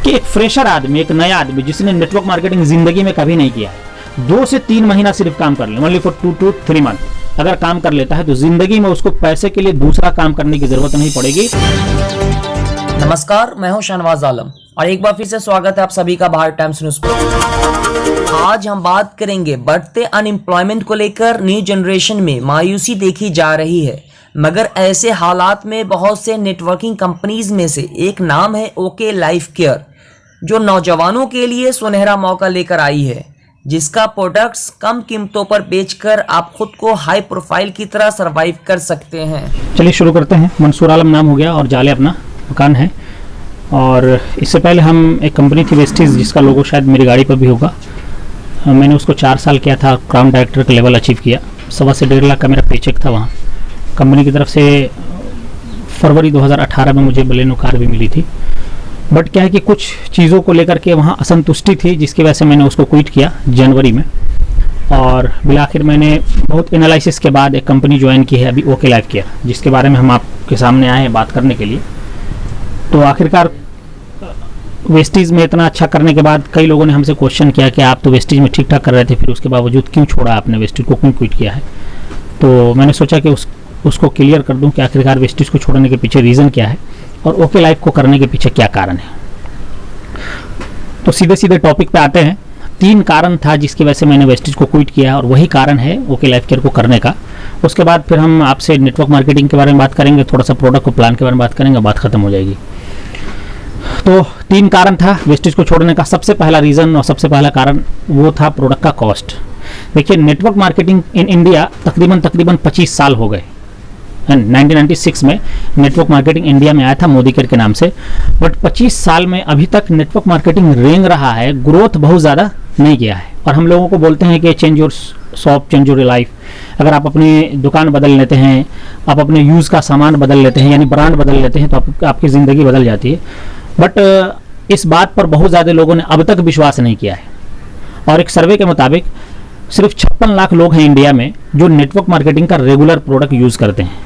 कि एक फ्रेशर आदमी, एक नया आदमी जिसने नेटवर्क मार्केटिंग जिंदगी में कभी नहीं किया है, 2 से 3 महीना सिर्फ काम कर ले, ओनली फॉर 2 to 3 मंथ अगर काम कर लेता है तो जिंदगी में उसको पैसे के लिए दूसरा काम करने की जरूरत नहीं पड़ेगी। नमस्कार, मैं हूं शहनवाज आलम और एक बार फिर से स्वागत है आप सभी का भारत टाइम्स न्यूज पर। आज हम बात करेंगे बढ़ते अनएम्प्लॉयमेंट को लेकर। न्यू जनरेशन में मायूसी देखी जा रही है, मगर ऐसे हालात में बहुत से नेटवर्किंग कंपनीज में से एक नाम है ओके लाइफ केयर, जो नौजवानों के लिए सुनहरा मौका लेकर आई है, जिसका प्रोडक्ट्स कम कीमतों पर बेचकर आप खुद को हाई प्रोफाइल की तरह सरवाइव कर सकते हैं। चलिए शुरू करते हैं। मंसूर आलम नाम हो गया और जाले अपना मकान है। और इससे पहले हम एक कंपनी थी वेस्टीज, जिसका लोगो शायद मेरी गाड़ी पर भी होगा। मैंने उसको 4 साल किया था, क्राउन डायरेक्टर का लेवल अचीव किया। 1.25 से 1.5 लाख का मेरा पेचेक था वहाँ कंपनी की तरफ से। फरवरी 2018 में मुझे बलेनो कार भी मिली थी। बट क्या है कि कुछ चीज़ों को लेकर के वहाँ असंतुष्टि थी, जिसकी वजह से मैंने उसको क्विट किया जनवरी में। और बिलाखिर मैंने बहुत एनालिसिस के बाद एक कंपनी ज्वाइन की है अभी, ओके लाइफ केयर, जिसके बारे में हम आपके सामने आए हैं बात करने के लिए। तो आखिरकार वेस्टीज में इतना अच्छा करने के बाद कई लोगों ने हमसे क्वेश्चन किया कि आप तो वेस्टीज में ठीक ठाक कर रहे थे, फिर उसके बावजूद क्यों छोड़ा आपने, वेस्टीज को क्यों क्विट किया है। तो मैंने सोचा कि उसको क्लियर कर दूं कि आखिरकार वेस्टीज को छोड़ने के पीछे रीज़न क्या है और ओके लाइफ को करने के पीछे क्या कारण है। तो सीधे सीधे टॉपिक पे आते हैं। 3 कारण था जिसकी वजह से मैंने वेस्टीज को क्विट किया और वही कारण है ओके लाइफ केयर को करने का। उसके बाद फिर हम आपसे नेटवर्क मार्केटिंग के बारे में बात करेंगे, थोड़ा सा प्रोडक्ट को प्लान के बारे में बात करेंगे, बात खत्म हो जाएगी। तो 3 कारण था वेस्टीज को छोड़ने का। सबसे पहला रीज़न और सबसे पहला कारण वो था प्रोडक्ट का कॉस्ट। देखिए, नेटवर्क मार्केटिंग इन इंडिया तकरीबन 25 साल हो गए। 1996 में नेटवर्क मार्केटिंग इंडिया में आया था मोदी केयर के नाम से। बट 25 साल में अभी तक नेटवर्क मार्केटिंग रेंग रहा है, ग्रोथ बहुत ज़्यादा नहीं किया है। और हम लोगों को बोलते हैं कि change your shop change your life. अगर आप अपनी दुकान बदल लेते हैं, आप अपने यूज़ का सामान बदल लेते हैं, यानी ब्रांड बदल लेते हैं, तो आपकी ज़िंदगी बदल जाती है। बट इस बात पर बहुत ज़्यादा लोगों ने अब तक विश्वास नहीं किया है। और एक सर्वे के मुताबिक सिर्फ 56 लाख लोग हैं इंडिया में जो नेटवर्क मार्केटिंग का रेगुलर प्रोडक्ट यूज़ करते हैं।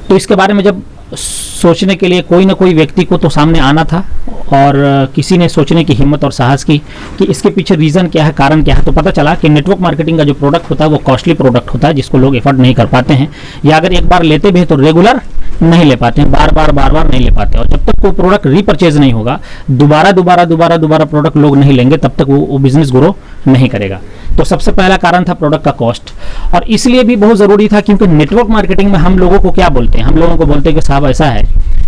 तो इसके बारे में जब सोचने के लिए कोई ना कोई व्यक्ति को तो सामने आना था, और किसी ने सोचने की हिम्मत और साहस की कि इसके पीछे रीज़न क्या है, कारण क्या है। तो पता चला कि नेटवर्क मार्केटिंग का जो प्रोडक्ट होता है वो कॉस्टली प्रोडक्ट होता है, जिसको लोग एफर्ट नहीं कर पाते हैं, या अगर एक बार लेते भी हैं तो रेगुलर नहीं ले पाते हैं, बार बार नहीं ले पाते। और जब तक वो प्रोडक्ट रीपरचेज नहीं होगा, दोबारा प्रोडक्ट लोग नहीं लेंगे, तब तक वो बिजनेस ग्रो नहीं करेगा। तो सबसे पहला कारण था प्रोडक्ट का कॉस्ट। और इसलिए भी बहुत ज़रूरी था क्योंकि नेटवर्क मार्केटिंग में हम लोगों को क्या बोलते हैं, हम लोगों को बोलते हैं कि साहब ऐसा है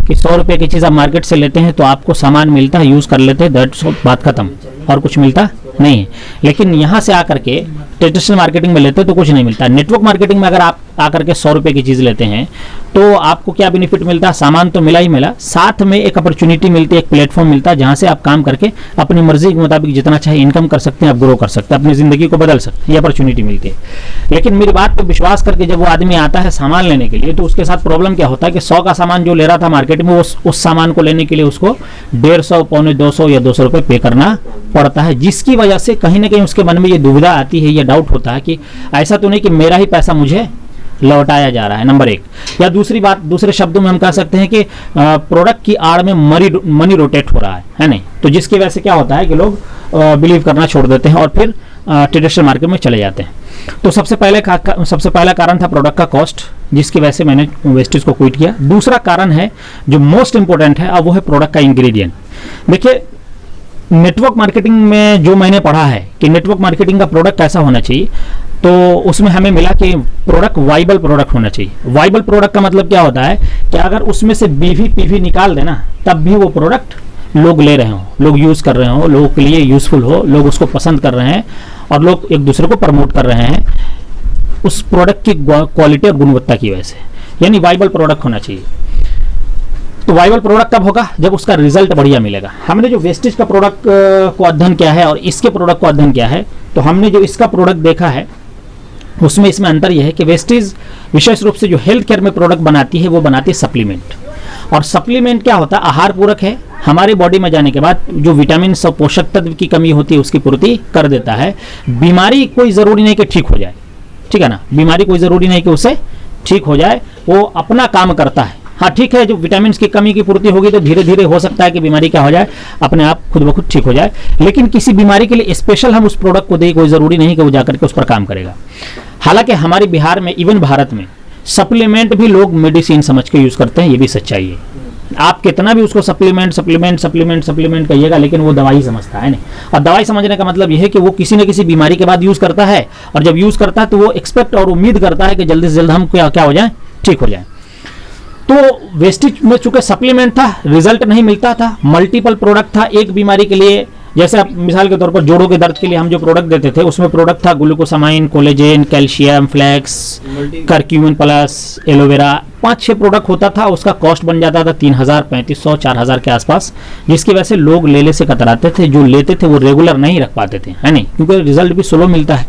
कि 100 रुपये की चीज़ आप मार्केट से लेते हैं तो आपको सामान मिलता है, यूज़ कर लेते हैं, दैट्स ऑल, बात खत्म, और कुछ मिलता नहीं है। लेकिन यहाँ से आकर के ट्रेडिशनल मार्केटिंग में लेते हैं तो कुछ नहीं मिलता। नेटवर्क मार्केटिंग में अगर आप आकर के 100 रुपये की चीज़ लेते हैं तो आपको क्या बेनिफिट मिलता है, सामान तो मिला ही मिला, साथ में एक अपॉर्चुनिटी मिलती है, एक प्लेटफॉर्म मिलता है जहाँ से आप काम करके अपनी मर्जी के मुताबिक जितना चाहे इनकम कर सकते हैं, आप ग्रो कर सकते हैं, अपनी ज़िंदगी को बदल सकते हैं, ये अपॉर्चुनिटी मिलती है। लेकिन मेरी बात पर विश्वास करके जब वो आदमी आता है सामान लेने के लिए, तो उसके साथ प्रॉब्लम क्या होता है कि 100 का सामान जो ले रहा था मार्केट में, उस सामान को लेने के लिए उसको 150, पौने 200 या 200 रुपये पे करना पड़ता है, जिसकी वजह से कहीं ना कहीं उसके मन में ये दुविधा आती है, ये डाउट होता है कि ऐसा तो नहीं कि मेरा ही पैसा मुझे लौटाया जा रहा है, नंबर 1। या दूसरी बात, दूसरे शब्दों में हम कह सकते हैं कि प्रोडक्ट की आड़ में मनी रोटेट हो रहा है नहीं, तो जिसकी वजह से क्या होता है कि लोग बिलीव करना छोड़ देते हैं और फिर ट्रेडिशनल मार्केट में चले जाते हैं। तो सबसे पहला कारण था प्रोडक्ट का कॉस्ट, जिसकी वजह से मैंने वेस्टीज को क्विट किया। दूसरा कारण है जो मोस्ट इंपॉर्टेंट है, अब वो है प्रोडक्ट का इंग्रेडिएंट। देखिए, नेटवर्क मार्केटिंग में जो मैंने पढ़ा है कि नेटवर्क मार्केटिंग का प्रोडक्ट कैसा होना चाहिए, तो उसमें हमें मिला कि प्रोडक्ट वाइबल प्रोडक्ट होना चाहिए। वाइबल प्रोडक्ट का मतलब क्या होता है कि अगर उसमें से बीवी पीवी निकाल देना तब भी वो प्रोडक्ट लोग ले रहे हों, लोग यूज़ कर रहे हों, लोगों के लिए यूज़फुल हो, लोग उसको पसंद कर रहे हैं और लोग एक दूसरे को प्रमोट कर रहे हैं उस प्रोडक्ट की क्वालिटी और गुणवत्ता की वजह से, यानी वाइबल प्रोडक्ट होना चाहिए। तो वाइबल प्रोडक्ट कब होगा, जब उसका रिजल्ट बढ़िया मिलेगा। हमने जो वेस्टेज का प्रोडक्ट को अध्ययन किया है और इसके प्रोडक्ट को अध्ययन किया है, तो हमने जो इसका प्रोडक्ट देखा है उसमें इसमें अंतर यह है कि वेस्टेज विशेष रूप से जो हेल्थ केयर में प्रोडक्ट बनाती है वो बनाती है सप्लीमेंट। और सप्लीमेंट क्या होता है, आहार पूरक है, हमारे बॉडी में जाने के बाद जो विटामिन और पोषक तत्व की कमी होती है उसकी पूर्ति कर देता है। बीमारी कोई ज़रूरी नहीं कि ठीक हो जाए, ठीक है ना, बीमारी कोई ज़रूरी नहीं कि उसे ठीक हो जाए, वो अपना काम करता है। हाँ ठीक है, जो विटामिन की कमी की पूर्ति होगी तो धीरे धीरे हो सकता है कि बीमारी क्या हो जाए, अपने आप खुद ब खुद ठीक हो जाए, लेकिन किसी बीमारी के लिए स्पेशल हम उस प्रोडक्ट को दें, कोई ज़रूरी नहीं कि वो जाकर के उस पर काम करेगा। हालांकि हमारे बिहार में, इवन भारत में, सप्लीमेंट भी लोग मेडिसिन समझ के यूज़ करते हैं, ये भी सच्चाई है। आप कितना भी उसको सप्लीमेंट कहिएगा, लेकिन वो दवाई समझता है नहीं। और दवाई समझने का मतलब यह है कि वो किसी न किसी बीमारी के बाद यूज़ करता है, और जब यूज़ करता है तो वो एक्सपेक्ट और उम्मीद करता है कि जल्दी से जल्द हम क्या हो जाए, ठीक हो जाए। तो वेस्टेज में चूंकि सप्लीमेंट था, रिजल्ट नहीं मिलता था, मल्टीपल प्रोडक्ट था एक बीमारी के लिए। जैसे आप मिसाल के तौर पर जोड़ों के दर्द के लिए हम जो प्रोडक्ट देते थे, उसमें प्रोडक्ट था glucosamine, collagen, calcium, flax, curcumin plus, aloe vera, 5-6 product होता था। उसका कॉस्ट बन जाता था 3000, 3500, 4000 के आसपास, जिसकी वजह से लोग लेने से कतराते थे। जो लेते थे वो रेगुलर नहीं रख पाते थे, है नहीं, क्योंकि रिजल्ट भी स्लो मिलता है।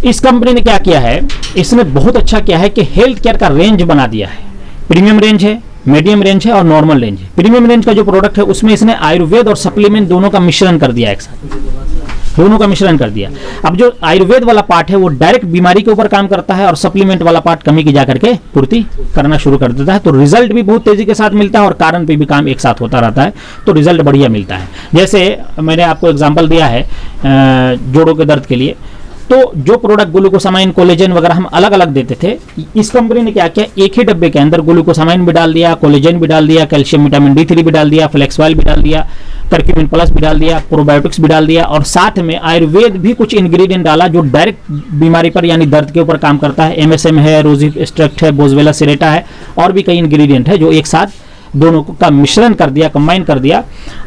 इस कंपनी ने क्या किया है, इसने बहुत अच्छा किया है कि हेल्थ केयर का रेंज बना दिया है। प्रीमियम रेंज है, मीडियम रेंज है और नॉर्मल रेंज है। प्रीमियम रेंज का जो प्रोडक्ट है उसमें इसने आयुर्वेद और सप्लीमेंट दोनों का मिश्रण कर दिया, एक साथ दोनों का मिश्रण कर दिया। अब जो आयुर्वेद वाला पार्ट है वो डायरेक्ट बीमारी के ऊपर काम करता है, और सप्लीमेंट वाला पार्ट कमी की जाकर के पूर्ति करना शुरू कर देता है। तो रिजल्ट भी बहुत तेजी के साथ मिलता है और कारण पे भी काम एक साथ होता रहता है, तो रिजल्ट बढ़िया मिलता है। जैसे मैंने आपको एग्जाम्पल दिया है जोड़ों के दर्द के लिए, तो जो प्रोडक्ट ग्लूकोसामाइन, कोलेजन वगैरह हम अलग अलग देते थे, इस कंपनी ने क्या किया, एक ही डब्बे के अंदर ग्लूकोसामाइन भी डाल दिया, कोलेजन भी डाल दिया, कैल्शियम विटामिन D3 भी डाल दिया, फ्लेक्सवाइल भी डाल दिया, करक्यूमिन प्लस भी डाल दिया, प्रोबायोटिक्स भी डाल दिया, और साथ में आयुर्वेद भी कुछ इंग्रेडिएंट डाला जो डायरेक्ट बीमारी पर यानी दर्द के ऊपर काम करता है। MSM है, रोजी एक्सट्रैक्ट है, बोजवेला सिरेटा है, और भी कई इंग्रेडिएंट है जो एक साथ दोनों का मिश्रण कर दिया, कंबाइन कर दिया।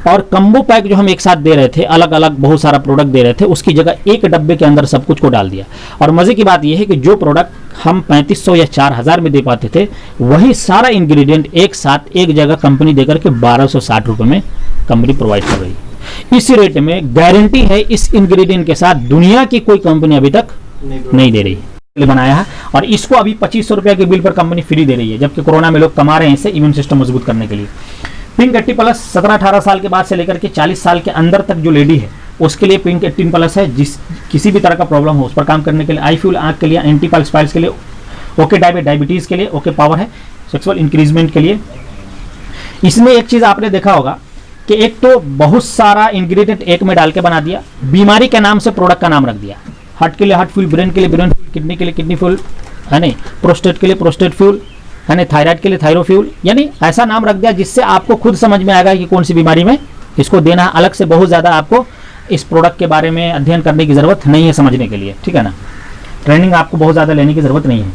और कम्बो पैक जो हम एक साथ दे रहे थे, अलग अलग बहुत सारा प्रोडक्ट दे रहे थे, उसकी जगह एक डब्बे के अंदर सब कुछ को डाल दिया। और मजे की बात यह है कि जो प्रोडक्ट हम 3500 या 4000 में दे पाते थे, वही सारा इंग्रेडिएंट एक साथ एक जगह कंपनी देकर के 1260 रुपए में कंपनी प्रोवाइड कर रही है। इस रेट में गारंटी है, इस इंग्रेडिएंट के साथ दुनिया की कोई कंपनी अभी तक नहीं दे रही बनाया है। और इसको अभी 2500 रुपए के बिल पर कंपनी फ्री दे रही है, जबकि कोरोना में लोग कमा रहे हैं इसे इम्यून सिस्टम मजबूत करने के लिए। पिंक 80 प्लस 17-18 साल के बाद से लेकर के 40 साल के अंदर तक जो लेडी है उसके लिए पिंक 18 प्लस है। जिस किसी भी तरह का प्रॉब्लम हो उस पर काम करने के लिए, आई फ्यूल आंख के लिए, एंटी पल्स फाइल्स के लिए, ओके डायबिटीज के लिए, ओके पावर है सेक्सुअल इंक्रीजमेंट के लिए। इसमें एक चीज आपने देखा होगा कि एक तो बहुत सारा इंग्रेडिएंट एक में डाल के बना दिया, बीमारी के नाम से प्रोडक्ट का नाम रख दिया। हार्ट के लिए हार्ट फ्यूल, ब्रेन के लिए ब्रेन फ्यूल, किडनी के लिए किडनी फ्यूल, है नहीं, प्रोस्टेट के लिए प्रोस्टेट फ्यूल, है नहीं, थायराइड के लिए थायरो फ्यूल, यानी ऐसा नाम रख दिया जिससे आपको खुद समझ में आएगा कि कौन सी बीमारी में इसको देना। अलग से बहुत ज़्यादा आपको इस प्रोडक्ट के बारे में अध्ययन करने की ज़रूरत नहीं है समझने के लिए, ठीक है ना, ट्रेनिंग आपको बहुत ज़्यादा लेने की ज़रूरत नहीं है।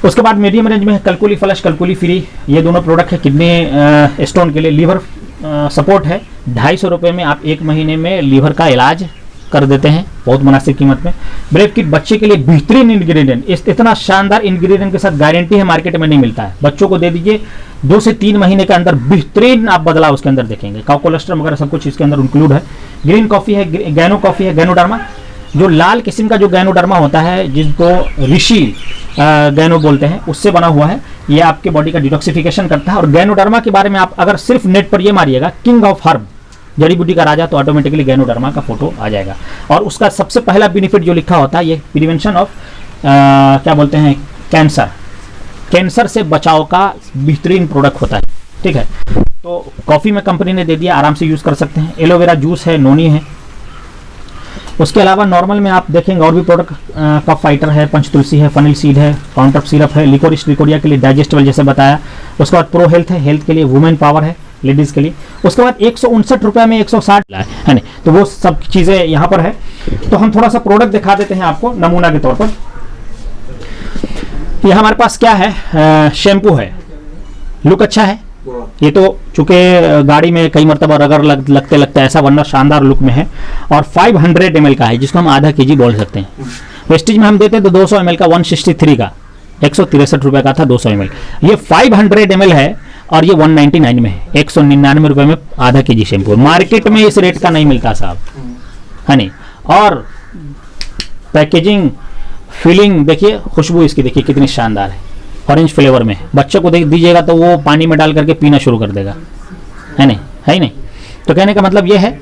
उसके बाद मीडियम रेंज में कलकुली फ्लश, कलकुली फ्री, ये दोनों प्रोडक्ट है किडनी स्टोन के लिए। लीवर सपोर्ट है, 250 रुपये में आप 1 महीने में लीवर का इलाज कर देते हैं, बहुत मुनासिब कीमत में। ब्रेव किट बच्चे के लिए बेहतरीन इंग्रेडिएंट, इतना शानदार इंग्रेडिएंट के साथ गारंटी है, मार्केट में नहीं मिलता है। बच्चों को दे दीजिए, 2 से 3 महीने के अंदर बेहतरीन आप बदलाव उसके अंदर देखेंगे। कोलेस्ट्रॉल वगैरह सब कुछ इसके अंदर इंक्लूड है। ग्रीन कॉफी है, गैनो कॉफी है, गैनोडर्मा, जो लाल किस्म का जो गैनोडर्मा होता है जिसको ऋषि गैनो बोलते हैं, उससे बना हुआ है। ये आपके बॉडी का डिटॉक्सिफिकेशन करता है। और गैनोडर्मा के बारे में आप अगर सिर्फ नेट पर ये मारिएगा किंग ऑफ हर्ब, जड़ी बूटी का राजा, तो ऑटोमेटिकली गैनोडर्मा का फोटो आ जाएगा। और उसका सबसे पहला बेनिफिट जो लिखा होता है, ये प्रिवेंशन ऑफ क्या बोलते हैं, कैंसर से बचाव का बेहतरीन प्रोडक्ट होता है, ठीक है। तो कॉफ़ी में कंपनी ने दे दिया, आराम से यूज़ कर सकते हैं। एलोवेरा जूस है, नोनी है। उसके अलावा नॉर्मल में आप देखेंगे और भी प्रोडक्ट, कफ फाइटर है, पंचतुलसी है, फनिल सीड है, काउंटर सिरप है, लिकोरिस लिकोरिया के लिए डाइजेस्टेबल जैसे बताया। उसके बाद प्रो हेल्थ है, हेल्थ के लिए, वुमेन पावर है लेडीज के लिए। उसके बाद 159 रुपये में 160 है नहीं, तो वो सब चीज़ें यहाँ पर है। तो हम थोड़ा सा प्रोडक्ट दिखा देते हैं आपको नमूना के तौर पर। ये हमारे पास क्या है, शैम्पू है, लुक अच्छा है। ये तो चूंकि गाड़ी में कई मरतबा रगड़ लगते लगते ऐसा, वरना शानदार लुक में है। और 500 ml का है, जिसको हम आधा kg बोल सकते हैं। वेस्टेज में हम देते हैं तो 200 ml का, 163 का, 163 रुपये का था 200 ml। ये 500 ml है और ये 199 में है, 199 रुपये में आधा kg शैम्पू। मार्केट में इस रेट का नहीं मिलता साहब, है नहीं। और पैकेजिंग, फीलिंग देखिए, खुशबू इसकी देखिए कितनी शानदार है, ऑरेंज फ्लेवर में। बच्चे को देख दीजिएगा तो वो पानी में डाल करके पीना शुरू कर देगा, है नहीं, है ही नहीं। तो कहने का मतलब ये है,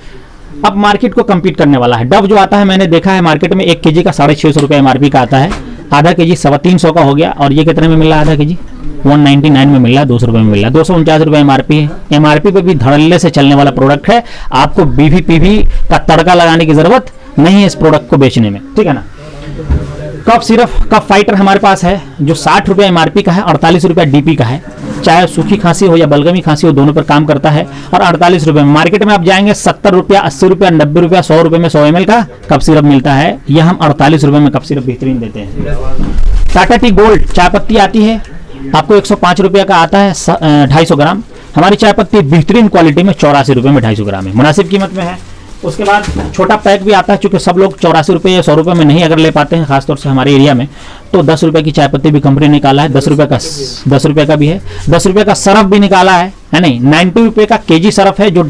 अब मार्केट को कम्पीट करने वाला है। डव जो आता है, मैंने देखा है मार्केट में 1 kg का 650 रुपये MRP का आता है। आधा के जी 350 का हो गया। और ये कितने में मिल रहा है आधा के जी? 199 में मिल रहा है, 200 रुपये में मिल रहा है। 249 रुपये एमआरपी है। एमआरपी पे भी धड़ल्ले से चलने वाला प्रोडक्ट है, आपको बीवीपीवी का तड़का लगाने की जरूरत नहीं है इस प्रोडक्ट को बेचने में, ठीक है ना। कफ सिरप, कफ फाइटर हमारे पास है जो 60 रुपये एमआरपी का है, 48 रुपये डीपी का है। चाहे सूखी खांसी हो या बलगमी खांसी हो, दोनों पर काम करता है। और 48 रुपये में मार्केट में आप जाएंगे 70 रुपया, 80 रुपया, 90 रुपया, 100 रुपये में 100 ml का कफ सिरप मिलता है। यह हम 48 रुपये में कफ सिरप बेहतरीन देते हैं। टाटा टी गोल्ड चाय पत्ती आती है, आपको 105 रुपये का आता है 250 ग्राम। हमारी चाय पत्ती बेहतरीन क्वालिटी में 84 रुपये में 250 ग्राम है, मुनासिब कीमत में है। उसके बाद छोटा पैक भी आता है, चूंकि सब लोग 84 रुपये या 100 रुपये में नहीं अगर ले पाते हैं, खासतौर से हमारे एरिया में, तो 10 रुपये की चाय पत्ती भी कंपनी ने निकाला है। 10 रुपये का भी है। 10 रुपये का सरफ भी निकाला है नहीं। 90 रुपये का केजी सरफ है जो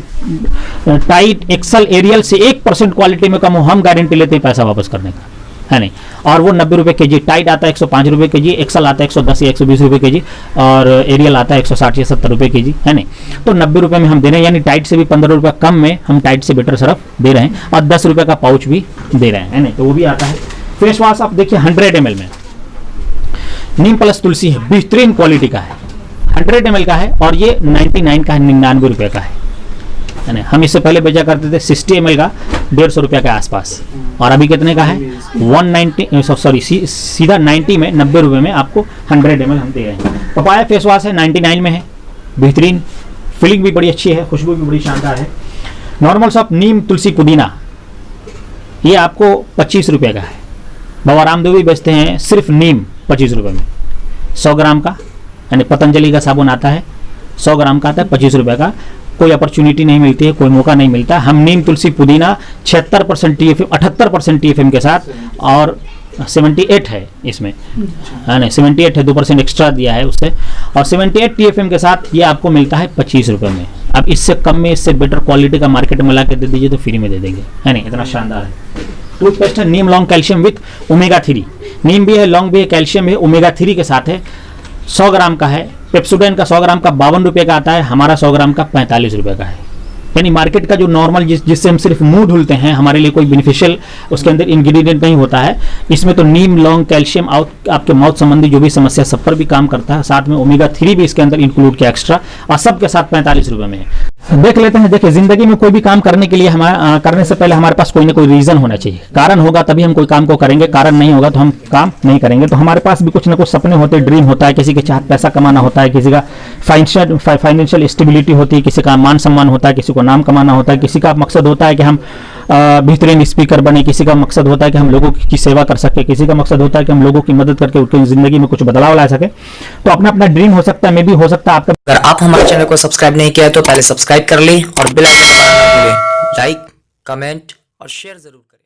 टाइट, एक्सल, एरियल से 1% क्वालिटी में कम हो, हम गारंटी लेते हैं पैसा वापस करने का, है नहीं। और वो 90 रुपये के जी। टाइट आता है 105 रुपये के जी, एक्सल आता है 110 या 120 रुपये के जी, और एरियल आता है 160 या 70 रुपये के जी, है नहीं। तो 90 रुपये में हम दे रहे हैं, यानी टाइट से भी 15 रुपये कम में हम टाइट से बेटर सरफ दे रहे हैं। और 10 रुपये का पाउच भी दे रहे हैं, है नहीं। तो वो भी आता है। फेस वॉश आप देखिए 100 ml में नीम प्लस तुलसी है, बेहतरीन क्वालिटी का है, 100 ml का है। और ये 99 का है, 99 रुपये का है ना। हम इससे पहले बेचा करते थे 60 ml का 150 रुपये के आसपास, और अभी कितने का है? 190, सीधा 90 में, 90 रुपये में आपको 100 ml हम दे रहे हैं। पपाया फेस वॉश है 99 में है, बेहतरीन, फीलिंग भी बड़ी अच्छी है, खुशबू भी बड़ी शानदार है। नॉर्मल सॉप नीम तुलसी पुदीना, ये आपको 25 रुपये का है। बाबा रामदेव भी बेचते हैं सिर्फ नीम 25 रुपये में, 100 ग्राम का, यानी पतंजलि का साबुन आता है 100 ग्राम का आता है 25 रुपये का। कोई अपॉर्चुनिटी नहीं मिलती है, कोई मौका नहीं मिलता। हम नीम तुलसी पुदीना 76% TFM, 78% TFM के साथ, और 78 है इसमें, है ना, 78 है, 2% एक्स्ट्रा दिया है उससे, और 78 TFM के साथ ये आपको मिलता है 25 रुपये में। अब इससे कम में, इससे बेटर क्वालिटी का मार्केट में ला के दे दीजिए तो फ्री में दे देंगे, है नहीं, इतना शानदार है। टूथपेस्ट है नीम लॉन्ग कैल्शियम विथ ओमेगा 3, नीम भी है, लॉन्ग भी है, कैल्शियम है, ओमेगा 3 के साथ है, 100 ग्राम का है। पेप्सोडेंट का 100 ग्राम का 52 रुपये का आता है, हमारा 100 ग्राम का 45 रुपये का है। यानी मार्केट का जो नॉर्मल जिससे हम सिर्फ मुंह धुलते हैं, हमारे लिए कोई बेनिफिशियल उसके अंदर इंग्रेडिएंट नहीं होता है। इसमें तो नीम लॉन्ग कैल्शियम आपके माउथ संबंधी जो भी समस्या सब पर भी काम करता है, साथ में ओमेगा 3 भी इसके अंदर इंक्लूड किया एक्स्ट्रा, और सबके साथ 45 रुपये में है। देख लेते हैं। देखिए, जिंदगी में कोई भी काम करने के लिए करने से पहले हमारे पास कोई ना कोई रीजन होना चाहिए। कारण होगा तभी हम कोई काम को करेंगे, कारण नहीं होगा तो हम काम नहीं करेंगे। तो हमारे पास भी कुछ ना कुछ सपने होते हैं, ड्रीम होता है, किसी के चाहत पैसा कमाना होता है, किसी का फाइनेंशियल स्टेबिलिटी होती है, किसी का मान सम्मान होता है, किसी को नाम कमाना होता है, किसी का मकसद होता है कि हम बेहतरीन स्पीकर बने, किसी का मकसद होता है कि हम लोगों की सेवा कर सके, किसी का मकसद होता है कि हम लोगों की मदद करके उनकी जिंदगी में कुछ बदलाव ला सके। तो अपना अपना ड्रीम हो सकता है, मे भी हो सकता है आपका। अगर आप हमारे चैनल को सब्सक्राइब नहीं किया तो पहले सब्सक्राइब कर लें और बेल आइकन दबाना ना भूलें। लाइक, कमेंट और शेयर जरूर करें।